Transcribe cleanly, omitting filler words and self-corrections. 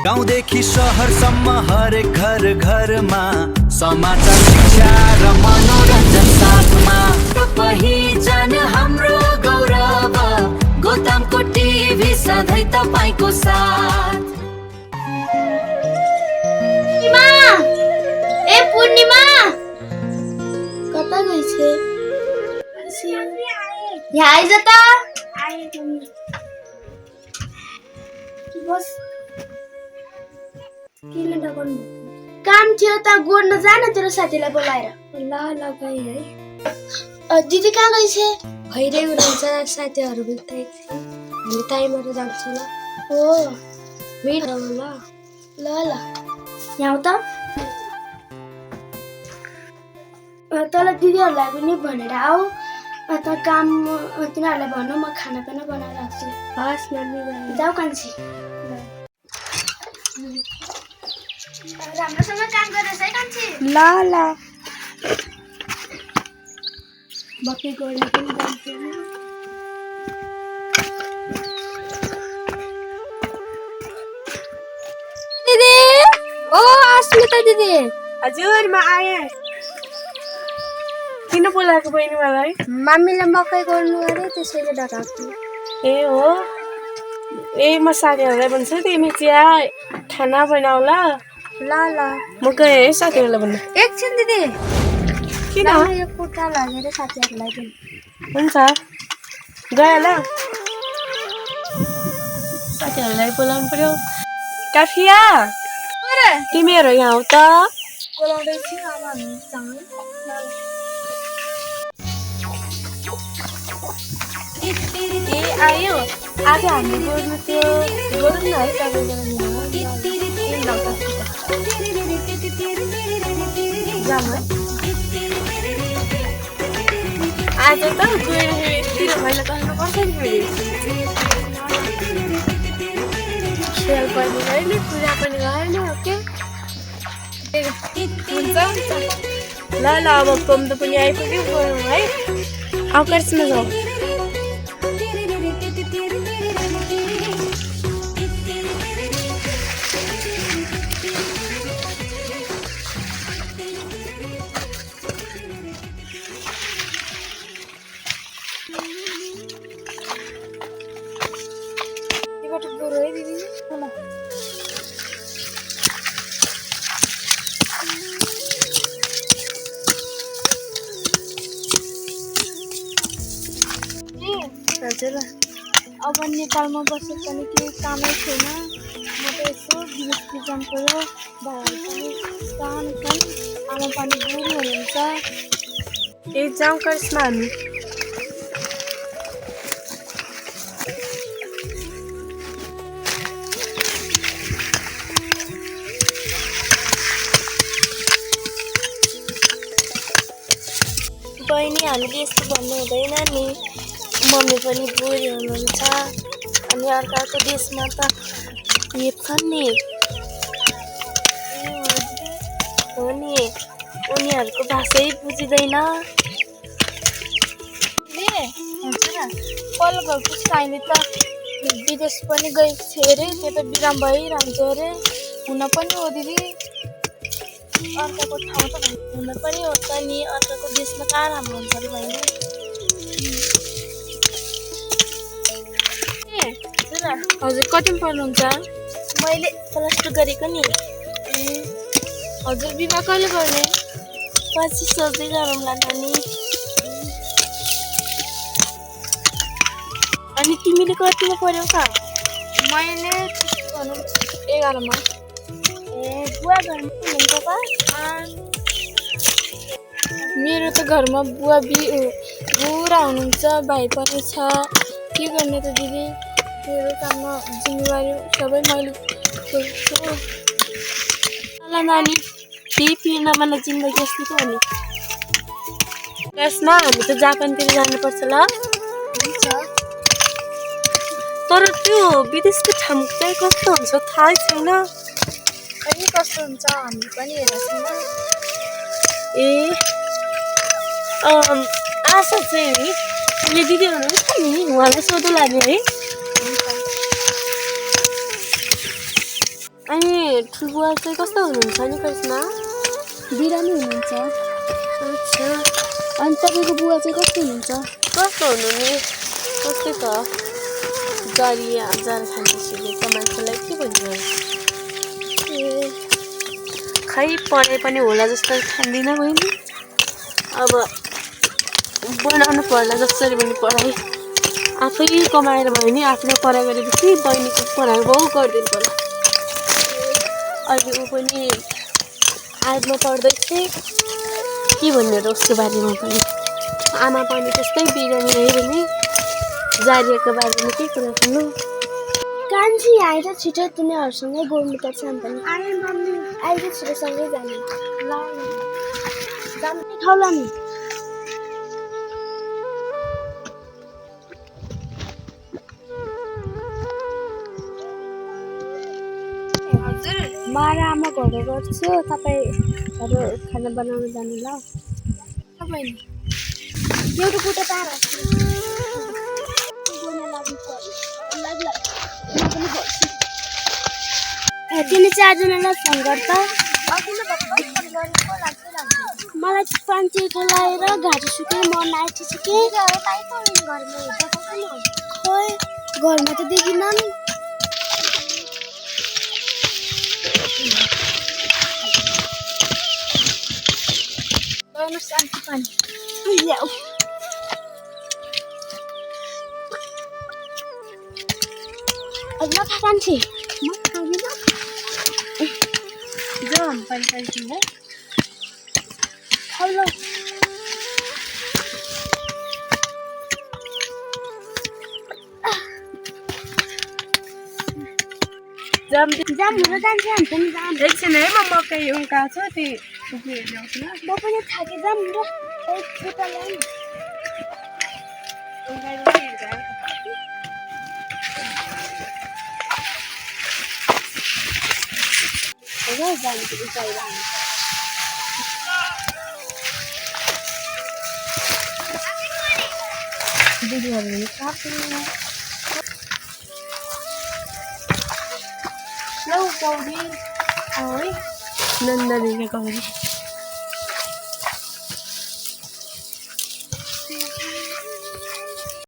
गाउँदेखि सहरसम्म हरेक घर घरमा समाचार शिक्षा र मनोरञ्जन साथमा पहिचान हाम्रो गौरव गोतामको टिभी सधैँ तपाईको साथ। ए पूर्णिमा कता गइछे? यहाँ आइज त। बस किन नगर्नु? काम थियो त गोड्न जान तेरो साथीलाई बोलाएर। ल गई है। दिदी कहाँ गइछे? खैरे हुनुहुन्छ साथीहरू भेट्दै हामी टाइमहरू जान्छौँ ल। हो भेट ल ल यहाँ त तल दिदीहरूलाई पनि भनेर आऊ। त काम तिनीहरूलाई भन्नु म खानापिना बनाएर राख्छु। हस् मम्मी जाऊ कान्छी। राम्रोसँग काम गरेछ है कान्छी। ल बके गर्न पनि जान्छु। दिदी ओ अस्मिता दिदी। हजुर म आएँ। किन बोलाएको बहिनी मलाई? मम्मीले मकै गर्नु अरे त्यसैले डराएको। ए हो ए म साथीहरूलाई भन्छु तिमी चाहिँ खाना बनाऊ ल। ल म गएँ है साथीहरूलाई भन्नु। एकछिन दिदी किन? यो कुर्ता लगेर साथीहरूलाई दिनु। हुन्छ गए ल। साथीहरूलाई बोलाउनु पर्यो। काफिया तिमीहरू यहाँ आऊ त। बोलाउँदैछु अब हामी सँगै। ए आयो आज हामी गर्नु त्यो गरौँ न है तपाईँको आज त गएर तिर मैले गर्नु कसरी फेरि खेल पनि होइन पूजा पनि होइन ओके हुन्छ ल अब कम त पनि आइपुग्यो गरौँ है। आकाशमा जाऊ। हजुर अब नेपालमा बसेर पनि केही कामै छैन। म त यसो बिदेशतिर जानु पर्यो। भाइहरू पनि सानो छन्। आमा पनि बुढी हुनुहुन्छ। ए जाउँ करिस्मा हामी। बहिनी हामीले यस्तो भन्नु हुँदैन नि। मम्मी पनि बुढी हुनुहुन्छ अनि अर्काको देशमा त हेप्छन् नि। हो नि उनीहरूको भाषै बुझिँदैन। पल्लो घरको साइली त विदेश पनि गएको थियो अरे। त्यो त बिराम भइरहन्छ अरे। हुन पनि हो दिदी। अर्काको ठाउँ त हुन पनि हो त नि। अर्काको देशमा कहाँ राम्रो हुन्छ अरे बहिनी। हजुर कतिमा पढ्नुहुन्छ? मैले +2 गरेको नि। हजुर बिमा कहिले गर्ने? पछि सोच्दै गरौँला नानी। अनि तिमीले कतिमा पढ्यौ त? मैले 11मा। ए बुवा घरमा हुनुहुन्छ त? मेरो त घरमा बुवा बुढा हुनुहुन्छ। भाइ पनि छ। के गर्ने त दिदी? मेरो काममा जिम्मेवारी सबै मैले खोज्छु। ल नानी त्यही पिर्नमा जिन्दगी यस्तो त हो नि। यसमा हामी त जापानतिर जानुपर्छ ल। तर त्यो विदेशको ठाउँ चाहिँ कस्तो हुन्छ थाहै छैन। अनि कस्तो हुन्छ हामी पनि हेरेको छैन। ए आशा चाहिँ नि उसले दिदी हुनुहुन्छ नि उहाँलाई सोधौँ लाग्यो है। अनि ठुलबुवा चाहिँ कस्तो हुनुहुन्छ नि करिश्मा? बिरामी हुनुहुन्छ। अच्छा, अनि तपाईँको बुवा चाहिँ कस्तो हुनुहुन्छ? कस्तो हुनु नि? कस्तै छ। जरी जार खाँदैछु त मान्छेलाई के भन्नु? खै पढाइ पनि होला जस्तो ठान्दिनँ बहिनी। अब बनाउनु पर्ला जसरी पनि पढाइ। आफै कमाएर भयो नि आफ्नो पढाइ गरेपछि बहिनीको पढाइ बहु गरिदिनु पर्ला। अहिले ऊ पनि 8मा पढ्दैछ। के भन्नु र उसको बारेमा पनि? आमा पनि त्यस्तै बिरामी रह्यो भने जारिएको बारेमा के कुरा गर्नु? कान्छी आएर छिटो तिनीहरूसँगै गर्नुपर्छ नि पनि। आए मम्मी अहिले छिटोसँगै जाने। ल जाने ठाउँला नि। हजुर म र आमा घरमा गर्छु, तपाईँहरू खाना बनाउन जानु ल। तपाईँ एउटा कुटा तार तिमी चारजनालाई फोन गर त। मलाई पानी खेलाएर घाँटी सुकेर मन आइसक्यो कि। खोइ घरमा त देखिनँ नि। शान्ति पानी ल्याऊ। अझ कान्छी म खाँदिनँ। जाऊ हामी पानी खान्छौँ है। खाऊ ल। जाम जाम हुन जान्छ हामी पनि जाम। एकछिन है, म मकै उम्काएको छु त्यो ल्याउँछु ल। म पनि थाकेँ जाम र एक कुटा ल्याउँ। नन्दनीको गौरी